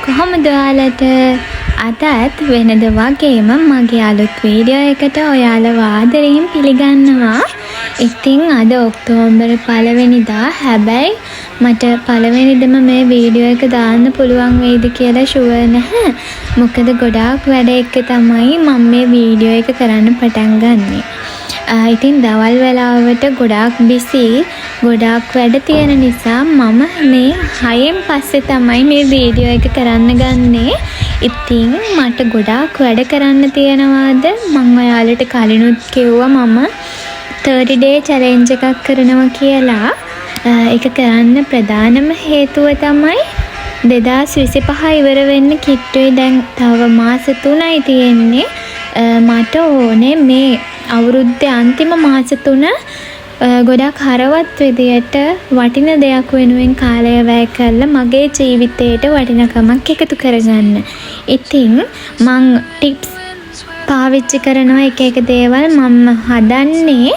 කොහොමද ඔයාලට අදත් වෙනද වගේම මගේ අලුත් වීඩියෝ එකට ඔයාලව ආදරයෙන් පිළිගන්නවා. ඉතින් අද ඔක්තෝබර් 1 වෙනිදා. හැබැයි මට පළවෙනිදම මේ වීඩියෝ එක දාන්න පුළුවන් වෙයිද කියලා ෂුවර් නැහැ. මොකද ගොඩාක් වැඩ එක්ක තමයි මම මේ වීඩියෝ එක කරන්න පටන් ගන්නෙ. ඉතින් දවල් වෙලාවට ගොඩාක් බිසි, ගොඩාක් වැඩ තියෙන නිසා මම මේ 6න් පස්සේ තමයි මේ වීඩියෝ එක කරන්න ගන්නෙ. ඉතින් මට ගොඩාක් වැඩ කරන්න තියෙනවාද මම ඔයාලට කලිනුත් කිව්වා මම 30 day challenge එකක් කරනවා කියලා. ඒක කරන්න ප්‍රධානම හේතුව තමයි 2025 ඉවර වෙන්න කිට්ටුයි. දැන් තව මාස 3යි තියෙන්නේ. මට ඕනේ මේ අවුරුද්දේ අන්තිම මාස 3 ගොඩක් හරවත් විදියට වටින දෙයක් වෙනුවෙන් කාලය වැය කරලා මගේ ජීවිතේට වටිනකමක් එකතු කරගන්න. ඉතින් මං ටිප්ස් පාවිච්චි කරනවා එක දේවල්. මම හදන්නේ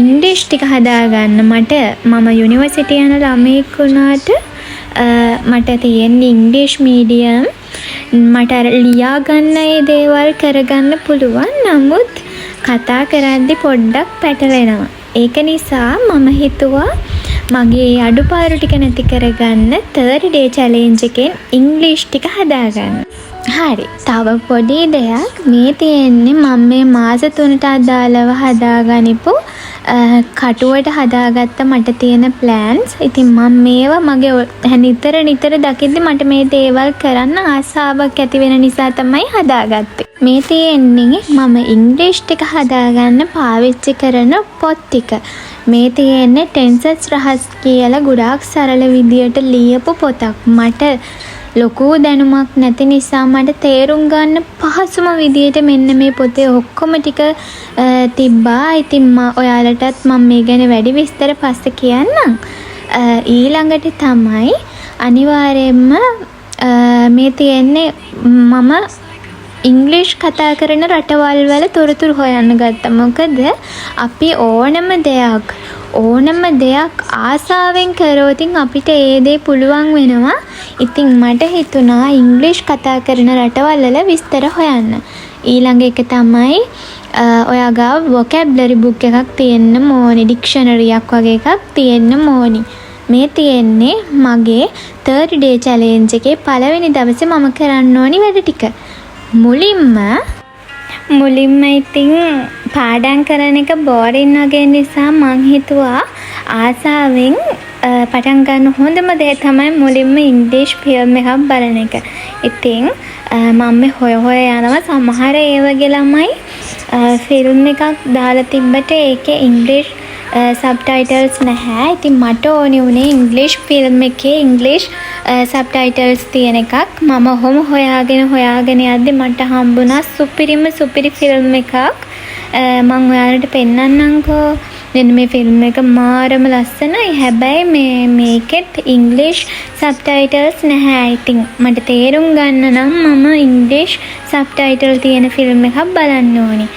ඉංග්‍රීසි ටික හදාගන්න. මම යුනිවර්සිටි යන ළමයෙක් වුණාට මට තියෙන්නේ ඉංග්‍රීසි මීඩියම්. මට ලියා ගන්න ඒ දේවල් කරගන්න පුළුවන්. නමුත් කතා කරද්දි පොඩ්ඩක් පැටලෙනවා. ඒක නිසා මම හිතුවා මගේ අඩුපාඩු ටික නැති කරගන්න 30 day challenge එකෙන් ඉංග්‍රීසි ටික හදාගන්න. හරි. තව පොඩි දෙයක් මේ තියෙන්නේ මම මේ මාස 3ට අදාළව හදාගනිපු කටුවට හදාගත්ත මට තියෙන ප්ලෑන්ස්. ඉතින් මම මේවා මගේ නිතර දකිද්දි මට මේ දේවල් කරන්න ආසාවක් ඇති වෙන නිසා තමයි හදාගත්තේ. මේ තියෙන්නේ මම ඉංග්‍රීසි ටික හදාගන්න පාවිච්චි කරන පොත් ටික. මේ තියෙන්නේ ටෙන්සස් රහස් කියලා ගොඩාක් සරල විදියට ලියපු පොතක්. මට ලොකු දැනුමක් නැති නිසා මට තේරුම් ගන්න පහසුම විදියට මෙන්න මේ පොතේ ඔක්කොම ටික තිබ්බා. ඉතින් ඔයාලටත් මම මේ ගැන වැඩි විස්තර පස්සේ කියන්නම්. ඊළඟට තමයි අනිවාර්යයෙන්ම මේ තියෙන්නේ මම ඉංග්‍රීසි කතා කරන රටවල් වල තොරතුරු හොයන්න ගත්තා. මොකද අපි ඕනම දෙයක් ආසාවෙන් කරොත් අපිට ඒ දේ පුළුවන් වෙනවා. ඉතින් මට හිතුණා ඉංග්‍රීසි කතා කරන රටවල් වල විස්තර හොයන්න. ඊළඟ එක තමයි ඔයා ගාව vocabulary book එකක් තියෙන්න ඕනේ. ඩික්ෂනරි එකක් වගේ එකක් තියෙන්න ඕනේ. මේ තියෙන්නේ මගේ 30 day challenge එකේ පළවෙනි දවසේ මම කරන්න ඕනි වැඩ ටික. මුලින්ම ඉතින් පාඩම් කරන එක බෝරින් වගේ නිසා මං හිතුවා ආසාවෙන් පටන් ගන්න හොඳම දේ තමයි මුලින්ම ඉංග්‍රීසි ෆිල්ම් එකක් බලන එක. ඉතින් මම හොය යනවා සමහර ඒ වගේ ළමයි ෆිල්ම් එකක් දාලා තිබ්බට ඒකේ ඉංග්‍රීසි සබ්ටයිටල්ස් නැහැ. ඉතින් මට ඕනේ උනේ ඉංග්‍රීසි ෆිල්ම් එකේ ඉංග්‍රීසි සබ්ටයිටල්ස් තියෙන එකක්. මම ඔහොම හොයාගෙන යද්දි මට හම්බුණා සුපිරි ෆිල්ම් එකක්. මම ඔයාලට පෙන්නන්නම්කෝ. මෙන්න මේ ෆිල්ම් එක මාරම ලස්සනයි. හැබැයි මේකෙත් ඉංග්‍රීසි සබ්ටයිටල්ස් නැහැ. ඉතින් මට තේරුම් ගන්න නම් මම ඉංග්‍රීසි සබ්ටයිටල් තියෙන ෆිල්ම් එකක් බලන්න ඕනේ.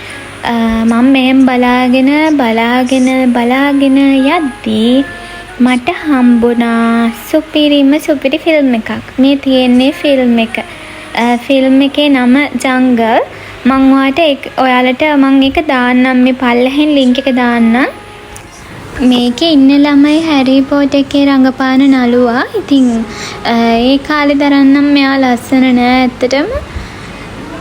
මම මෙහෙම බලාගෙන යද්දී මට හම්බුණා සුපිරි ෆිල්ම් එකක්. මේ තියෙන්නේ ෆිල්ම් එක. ෆිල්ම් එකේ නම ජංගල්. මම ඔයාලට ඒක දාන්නම්. මේ පල්ලෙහෙන් ලින්ක් එක දාන්නම්. මේකේ ඉන්න ළමයි හැරි පොටර් එකේ රඟපාන නළුවා. ඉතින් ඒ කාලේ දරන්නම් මෙයා ලස්සන නෑ ඇත්තටම.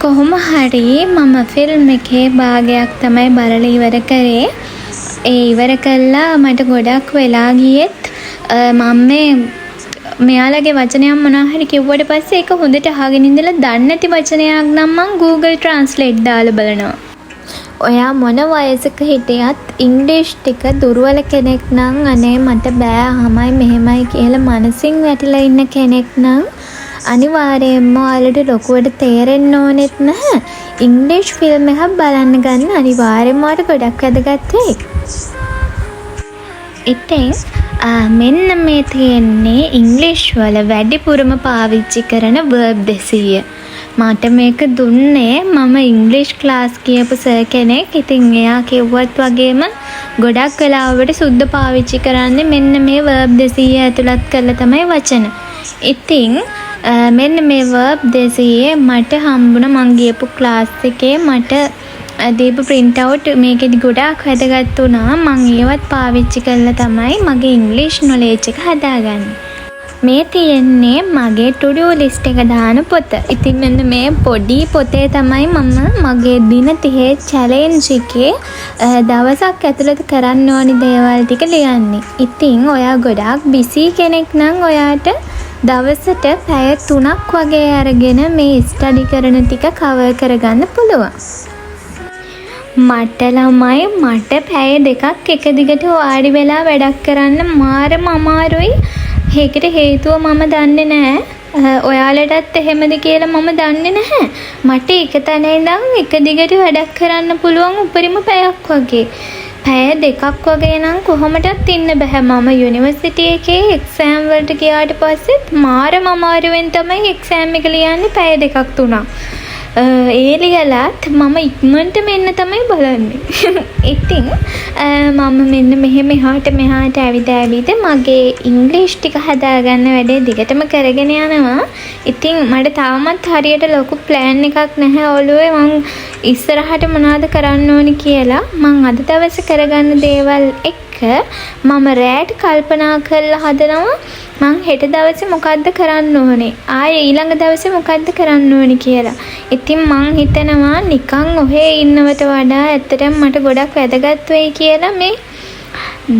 කොහොම හරි මම ෆිල්ම් එකේ භාගයක් තමයි බලලා ඉවර කරේ. ඒ ඉවර කළා මට ගොඩක් වෙලා ගියෙත් මම මෙයාලගේ වචනයක් මොනවා හරි කිව්වට පස්සේ ඒක හොඳට අහගෙන ඉඳලා දන්නේ නැති වචනයක් නම් මම Google Translate දාලා බලනවා. ඔයා මොන වයසක හිටියත් ඉංග්‍රීසි ටික දුර්වල කෙනෙක් නම් අනේ මට බෑ අහමයි මෙහෙමයි කියලා මනසින් වැටිලා ඉන්න කෙනෙක් නම් අනිවාර්යයෙන්ම ඔයාලට ලොකුවට තේරෙන්න ඕනෙත් නැහැ. ඉංග්‍රීසි ෆිල්ම් එකක් බලන්න ගන්න අනිවාර්යයෙන්ම ඔයාලට ගොඩක් වැදගත් වෙයි. ඉතින් මෙන්න මේ තියෙන්නේ ඉංග්‍රීසි වල වැඩිපුරම පාවිච්චි කරන verb 200. මට මේක දුන්නේ මම ඉංග්‍රීසි ක්ලාස් කියපු සර් කෙනෙක්. ඉතින් එයා කිව්වත් වගේම ගොඩක් වෙලාවට සුද්ධ පාවිච්චි කරන්නේ මෙන්න මේ verb 200 ඇතුළත් කරලා තමයි වචන. ඉතින් මෙන්න මේ verb දෙකේ මට හම්බුණ මං ගියපු ක්ලාස් එකේ මට දීපු print out මේකෙදි ගොඩාක් වැදගත් වුණා. මං ඒවත් පාවිච්චි කරලා තමයි මගේ English knowledge එක හදාගන්නේ. මේ තියෙන්නේ මගේ to do list එක දාන පොත. ඉතින් මෙන්න මේ පොඩි පොතේ තමයි මම මගේ දින 30 challenge එකේ දවසක් ඇතුළත කරන්න ඕනි දේවල් ටික ලියන්නේ. ඉතින් ඔයා ගොඩාක් busy කෙනෙක් නම් ඔයාට දවසට පැය 3ක් වගේ අරගෙන මේ ස්ටඩි කරන ටික කවර් කරගන්න පුළුවන්. මට ළමයි මට පැය 2ක් එක දිගට වාඩි වෙලා වැඩක් කරන්න මාරම අමාරුයි. ඒකට හේතුව මම දන්නේ නැහැ. ඔයාලටත් එහෙමද කියලා මම දන්නේ නැහැ. මට එක තැන ඉඳන් එක දිගට වැඩක් කරන්න පුළුවන් උපරිම පැයක් වගේ. පැය 2ක් වගේ නම් කොහොමදත් ඉන්න බෑ. මම යුනිවර්සිටි එකේ එක්සෑම් වලට ගියාට පස්සෙත් මාරම අමාරුවෙන් තමයි එක්සෑම් එක ලියන්නේ පැය 2ක් 3ක්. ඒ ලියලත් මම ඉක්මනට මෙන්න තමයි බලන්නේ. ඉතින් මම මෙන්න මෙහාට ඇවිද මගේ ඉංග්‍රීසි ටික හදාගන්න වැඩේ දිගටම කරගෙන යනවා. ඉතින් මට තාමත් හරියට ලොකු ප්ලෑන් එකක් නැහැ ඔළුවේ මං ඉස්සරහට මොනවද කරන්න ඕනි කියලා. මං අද දවසේ කරගන්න දේවල් එක්ක මම රැට කල්පනා කරලා හදනවා මං හෙට දවසේ මොකද්ද කරන්න ඕනේ. ආයේ ඊළඟ දවසේ මොකද්ද කරන්න ඕනේ කියලා. ඉතින් මං හිතනවා නිකන් ඔහේ ඉන්නවට වඩා ඇත්තටම මට ගොඩක් වැදගත් වෙයි කියලා මේ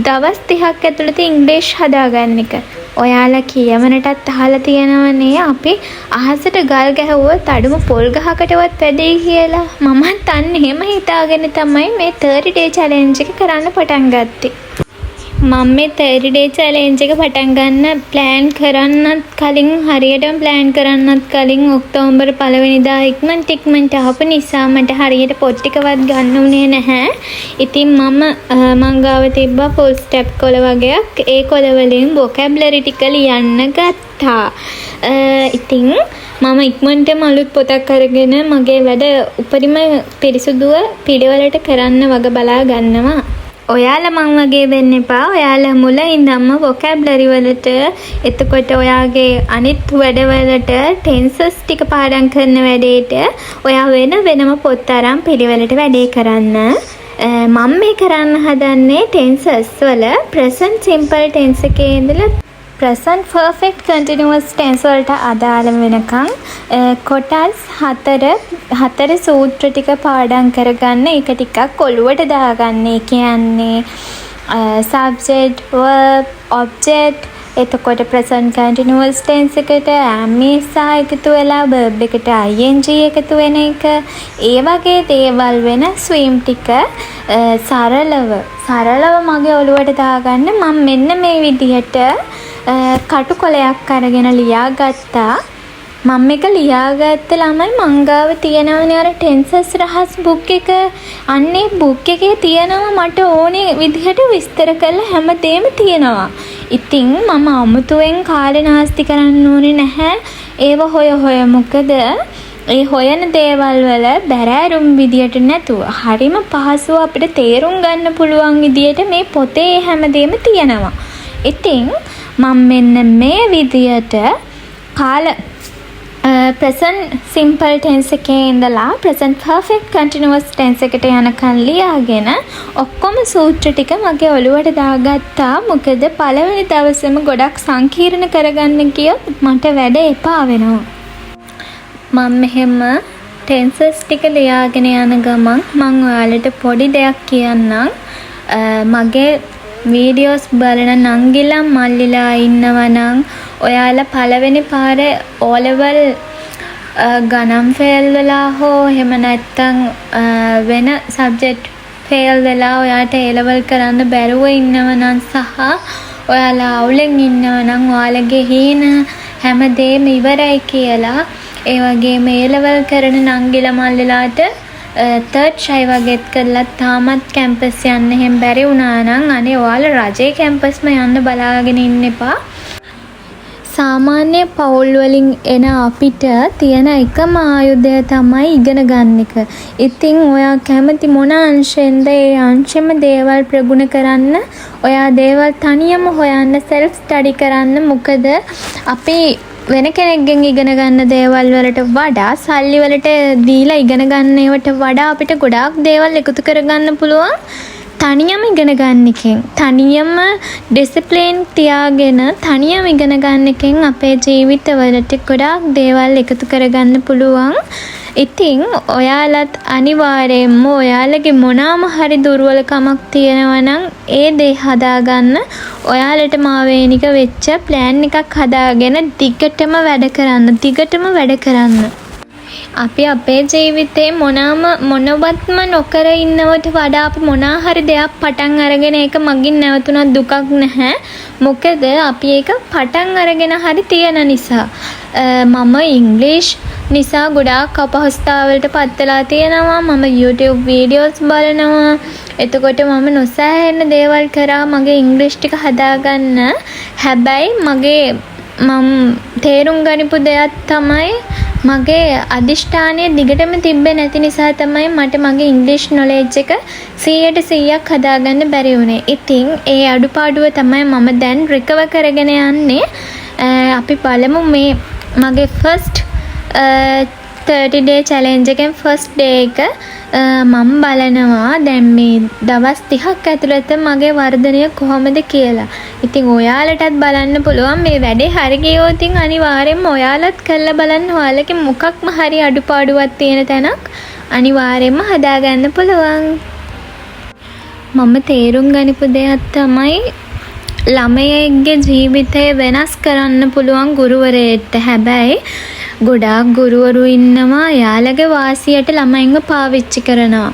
දවස් 30ක් ඇතුළත ඉංග්‍රීසි හදාගන්න එක. ඔයාලා කියවනටත් අහලා තියෙනවනේ අපි අහසට ගල් ගැහුවොත් අඩුම පොල් ගහකටවත් වැඩේ කියලා. මමත් අන්න එහෙම හිතාගෙන තමයි මේ 30 day challenge එක කරන්න පටන් ගත්තේ. මම මේ 30 day challenge එක පටන් ගන්න ප්ලෑන් කරන්නත් කලින් හරියටම ප්ලෑන් කරන්නත් කලින් ඔක්තෝබර් 1 වෙනිදා ඉක්මනට ආපු නිසා මට හරියට පොත් ටිකවත් ගන්න උනේ නැහැ. ඉතින් මං ගාව තිබ්බා full step කොළ වගේක්. ඒ කොළ වලින් vocabulary ටික ලියන්න ගත්තා. ඉතින් මම ඉක්මනටම අලුත් පොතක් අරගෙන මගේ වැඩ උපරිම පිරිසුදුව පිළිවෙලට කරන්න වග බලා ගන්නවා. ඔයාලා මං වගේ වෙන්න එපා. ඔයාලා මුල ඉඳන්ම vocabulary වලට එතකොට ඔයාගේ අනිත් වැඩවලට tenses ටික පාඩම් කරන වැඩේට ඔයා වෙනම පොත් අරන් පිළිවෙලට වැඩේ කරන්න. මම මේ කරන්න හදන්නේ tenses වල present simple tense එකේ ඉඳලා present perfect continuous tense වලට අදාළ වෙනකන් කොටස් 4 සූත්‍ර ටික පාඩම් කරගන්න. ඒක ටිකක් ඔළුවට දාගන්න. ඒ කියන්නේ subject verb object එතකොට present continuous tense එකට am is එකතු වෙලා verb එකට ing එකතු වෙන එක. ඒ වගේ දේවල් වෙන swim ටික සරලව මගේ ඔළුවට දාගන්න. මම මෙන්න මේ විදිහට කටුකොලයක් අරගෙන ලියාගත්තා. මම මේක ලියාගත්ත ළමයි මංගාව තියෙනවනේ අර ටෙන්සස් රහස් බුක් එක. අන්නේ බුක් එකේ තියෙනවා මට ඕනේ විදිහට විස්තර කරලා හැමදේම තියෙනවා. ඉතින් මම අමුතුවෙන් කාලේ නාස්ති කරන්න ඕනේ නැහැ. ඒව හොය මොකද ඒ හොයන දේවල් වල බැරෑරුම් විදියට නැතුව හරිම පහසුව අපිට තේරුම් ගන්න පුළුවන් විදියට මේ පොතේ හැමදේම තියෙනවා. ඉතින් මම මෙන්න මේ විදියට present simple tense එකේ ඉඳලා present perfect continuous tense එකට යනකන් ලියාගෙන ඔක්කොම සූත්‍ර ටික මගේ ඔළුවට දාගත්තා. මොකද පළවෙනි දවසේම ගොඩක් සංකීර්ණ කරගන්න කියොත් මට වැඩ එපා වෙනවා. මම මෙහෙම tenses ටික ලියාගෙන යන ගමන් මම ඔයාලට පොඩි දෙයක් කියන්නම්. මගේ වීඩියෝස් බලන නංගිලා මල්ලිලා ඉන්නවා නම් ඔයාලා පළවෙනි පාරේ O level ගණන් ෆේල් වෙලා හෝ එහෙම නැත්නම් වෙන සබ්ජෙක්ට් ෆේල් වෙලා ඔයාට A level කරන්න බැරුව ඉන්නවා නම් සහ ඔයාලා අවුලෙන් ඉන්නවා නම් ඔයාලගේ හීන හැමදේම ඉවරයි කියලා ඒ වගේම A level කරන නංගිලා මල්ලිලාට third try වගේත් කරලා තාමත් කැම්පස් යන්න හැම බැරි වුණා නම් අනේ ඔයාලා රජේ කැම්පස්ම යන්න බලාගෙන ඉන්න එපා. සාමාන්‍ය පවුල් වලින් එන අපිට තියෙන එකම ආයුධය තමයි ඉගෙන ගන්න එක. ඉතින් ඔයා කැමති මොන අංශෙන්ද ඒ අංශෙම දේවල් ප්‍රගුණ කරන්න. ඔයා දේවල් තනියම හොයන්න self study කරන්න. මොකද අපි වෙන කෙනෙක්ගෙන් ඉගෙන ගන්න දේවල් වලට වඩා සල්ලි වලට දීලා ඉගෙන ගන්න ඒවට වඩා අපිට ගොඩාක් දේවල් එකතු කරගන්න පුළුවන් තනියම ඉගෙන ගන්න එකෙන්. තනියම ඩිසිප්ලින් තියාගෙන තනියම ඉගෙන ගන්න එකෙන් අපේ ජීවිතවලට ගොඩාක් දේවල් එකතු කරගන්න පුළුවන්. ඉතින් ඔයාලත් අනිවාර්යයෙන්ම ඔයාලගේ මොනවාම හරි දුර්වලකමක් තියෙනවා නම් ඒ දේ හදාගන්න ඔයාලට මාවේනික වෙච්ච ප්ලෑන් එකක් හදාගෙන දිගටම වැඩ කරන්න. අපි අපේ ජීවිතේ මොනවත්ම නොකර ඉන්නවට වඩා අපි මොනවා හරි දෙයක් පටන් අරගෙන ඒක මගින් නැවතුණත් දුකක් නැහැ. මොකද අපි ඒක පටන් අරගෙන හරි තියෙන නිසා. මම ඉංග්‍රීසි නිසා ගොඩාක් අපහසුතාවලට පත් වෙලා තියෙනවා. මම YouTube වීඩියෝස් බලනවා. එතකොට මම නොසෑහෙන දේවල් කරා මගේ ඉංග්‍රීසි ටික හදාගන්න. හැබැයි මම තේරුම් ගනිපු දෙයක් තමයි මගේ අදිෂ්ඨානය දිගටම තිබ්බේ නැති නිසා තමයි මට මගේ ඉංග්‍රීසි නොලෙජ් එක 100% හදාගන්න බැරි වුණේ. ඉතින් ඒ අඩුපාඩුව තමයි මම දැන් රිකවර් කරගෙන යන්නේ. අපි බලමු මේ මගේ ෆස්ට් 30 day challenge එකෙන් ෆස්ට් ඩේ එක මම බලනවා දැන් මේ දවස් 30ක් ඇතුළත මගේ වර්ධනය කොහොමද කියලා. ඉතින් ඔයාලටත් බලන්න පුළුවන් මේ වැඩේ හරි ගියොත් අනිවාර්යෙන්ම ඔයාලත් කරලා බලන්න ඔයාලගේ මොකක්ම හරි අඩුපාඩුවක් තියෙන තැනක් අනිවාර්යෙන්ම හදාගන්න පුළුවන්. මම තේරුම් ගනිපු දෙයක් තමයි ළමයෙක්ගේ ජීවිතය වෙනස් කරන්න පුළුවන් ගුරුවරයෙක්ට. හැබැයි ගොඩාක් ගුරුවරු ඉන්නවා යාළගේ වාසියට ළමයින්ව පාවිච්චි කරනවා.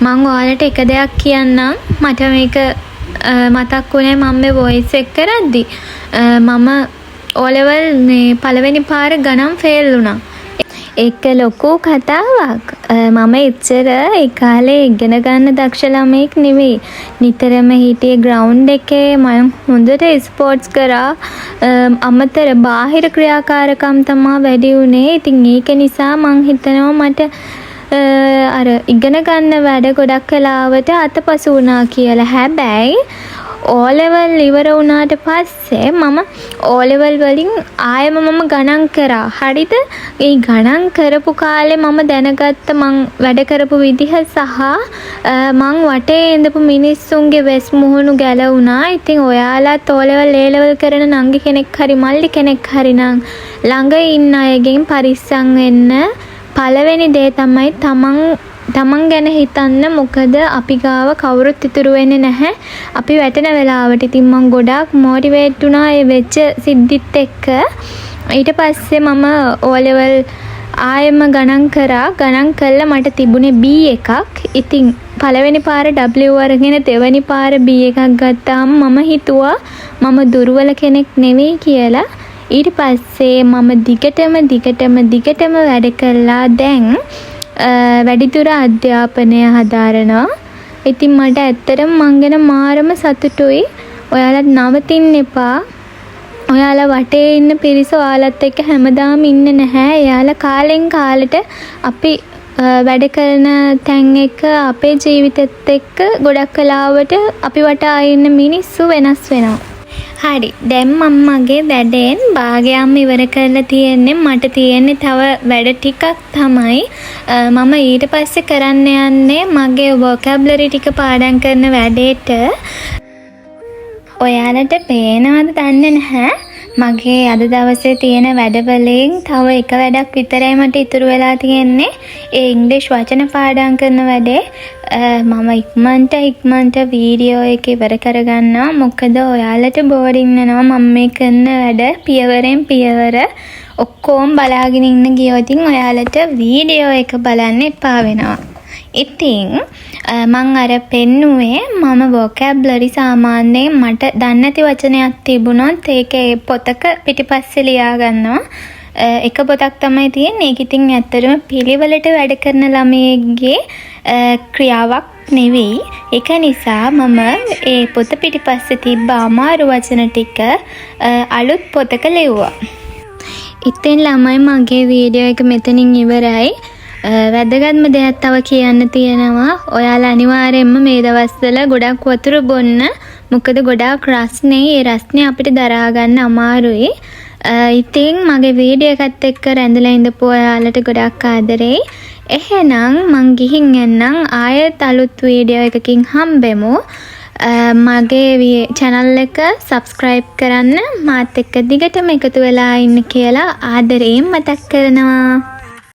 මම ඔයාලට එක දෙයක් කියන්නම්. මට මේක මතක් වුණේ මම මේ වොයිස් එක කරද්දි. මම O level මේ පළවෙනි පාර ගණන් ෆේල් වුණා. ඒක ලොකු කතාවක්. මම ඉච්චර ඒ කාලේ ඉගෙන ගන්න දක්ෂ ළමෙක් නෙවෙයි. නිතරම හිටියේ ග්‍රවුන්ඩ් එකේ. මම හොඳට ස්පෝර්ට්ස් කරා. අමතර බාහිර ක්‍රියාකාරකම් තමයි වැඩි වුණේ. ඉතින් ඒක නිසා මං හිතනවා මට අර ඉගෙන ගන්න වැඩ ගොඩක් වෙලාවට අතපසු වුණා කියලා. හැබැයි O level ඉවර වුණාට පස්සේ මම O level වලින් ආයෙම මම ගණන් කරා. හරිද? ඒ ගණන් කරපු කාලේ මම දැනගත්ත මං වැඩ කරපු විදිහ සහ මං වටේ ඉඳපු මිනිස්සුන්ගේ වෙස් මුහුණු ගැලවුණා. ඉතින් ඔයාලත් O level A level කරන නංගි කෙනෙක් හරි මල්ලි කෙනෙක් හරි නම් ළඟ ඉන්න අයගෙන් පරිස්සම් වෙන්න. පළවෙනි දේ තමයි තමන් ගැන හිතන්න. මොකද අපි ගාව කවුරුත් ඉතුරු වෙන්නේ නැහැ අපි වැටෙන වෙලාවට. ඉතින් මම ගොඩාක් මොටිවේට් වුණා ඒ වෙච්ච සිද්ධිත් එක්ක. ඊට පස්සේ මම O level ආයෙම ගණන් කරා. ගණන් කළා මට තිබුණේ B එකක්. ඉතින් පළවෙනි පාර W අරගෙන දෙවෙනි පාර B එකක් ගත්තාම මම හිතුවා මම දුර්වල කෙනෙක් නෙවෙයි කියලා. ඊට පස්සේ මම දිගටම වැඩ කළා. දැන් වැඩිදුර අධ්‍යාපනය හදාරනවා. ඉතින් මට ඇත්තටම මං ගැන මාරම සතුටුයි. ඔයාලත් නවතින්න එපා. ඔයාලා වටේ ඉන්න පිරිස ඔයාලත් එක්ක හැමදාම ඉන්නේ නැහැ. එයාලා කාලෙන් කාලෙට අපි වැඩ කරන තැන් එක අපේ ජීවිතෙත් එක්ක ගොඩක් කලාවට අපි වටා ඉන්න මිනිස්සු වෙනස් වෙනවා. හරි. දැන් මම මගේ වැඩෙන් භාගයක්ම ඉවර කරලා තියෙන්නේ. මට තියෙන්නේ තව වැඩ ටිකක් තමයි. මම ඊට පස්සේ කරන්න යන්නේ මගේ vocabulary ටික පාඩම් කරන වැඩේට. ඔයාලට පේනවද දන්නේ නැහැ. මගේ අද දවසේ තියෙන වැඩවලින් තව එක වැඩක් විතරයි මට ඉතුරු වෙලා තියෙන්නේ. ඒ ඉංග්‍රීසි වචන පාඩම් කරන වැඩේ. මම ඉක්මනට වීඩියෝ එක ඉවර කරගන්නවා. මොකද ඔයාලට බෝරින් වෙනවා මම මේ කරන වැඩ පියවරෙන් පියවර ඔක්කොම බලාගෙන ඉන්න ගියොත් ඔයාලට වීඩියෝ එක බලන්න එපා වෙනවා. ඉතින් මං අර පෙන්නුවේ මම vocabulary සාමාන්‍යයෙන් මට දන්නේ නැති වචනයක් තිබුණොත් ඒක පොතක පිටිපස්සේ ලියා ගන්නවා. එක පොතක් තමයි තියෙන්නේ. ඒක ඉතින් ඇත්තටම පිළිවෙලට වැඩ කරන ළමයෙක්ගේ ක්‍රියාවක් නෙවෙයි. ඒක නිසා මම ඒ පොත පිටිපස්සේ තිබ්බ අමාරු වචන ටික අලුත් පොතක ලිව්වා. ඉතින් ළමයි මගේ වීඩියෝ එක මෙතනින් ඉවරයි. වැදගත්ම දෙයක් තව කියන්න තියෙනවා. ඔයාලා අනිවාර්යයෙන්ම මේ දවස්වල ගොඩක් වතුර බොන්න. මොකද ගොඩාක් රස්නේ. ඒ රස්නේ අපිට දරා ගන්න අමාරුයි. ඉතින් මගේ වීඩියෝ එකත් එක්ක රැඳිලා ඉඳපු ඔයාලට ගොඩක් ආදරෙයි. එහෙනම් මං ගිහින් එන්නම්. ආයෙත් අලුත් වීඩියෝ එකකින් හම්බෙමු. මගේ channel එක subscribe කරන්න, මාත් එක්ක දිගටම එකතු වෙලා ඉන්න කියලා ආදරයෙන් මතක් කරනවා.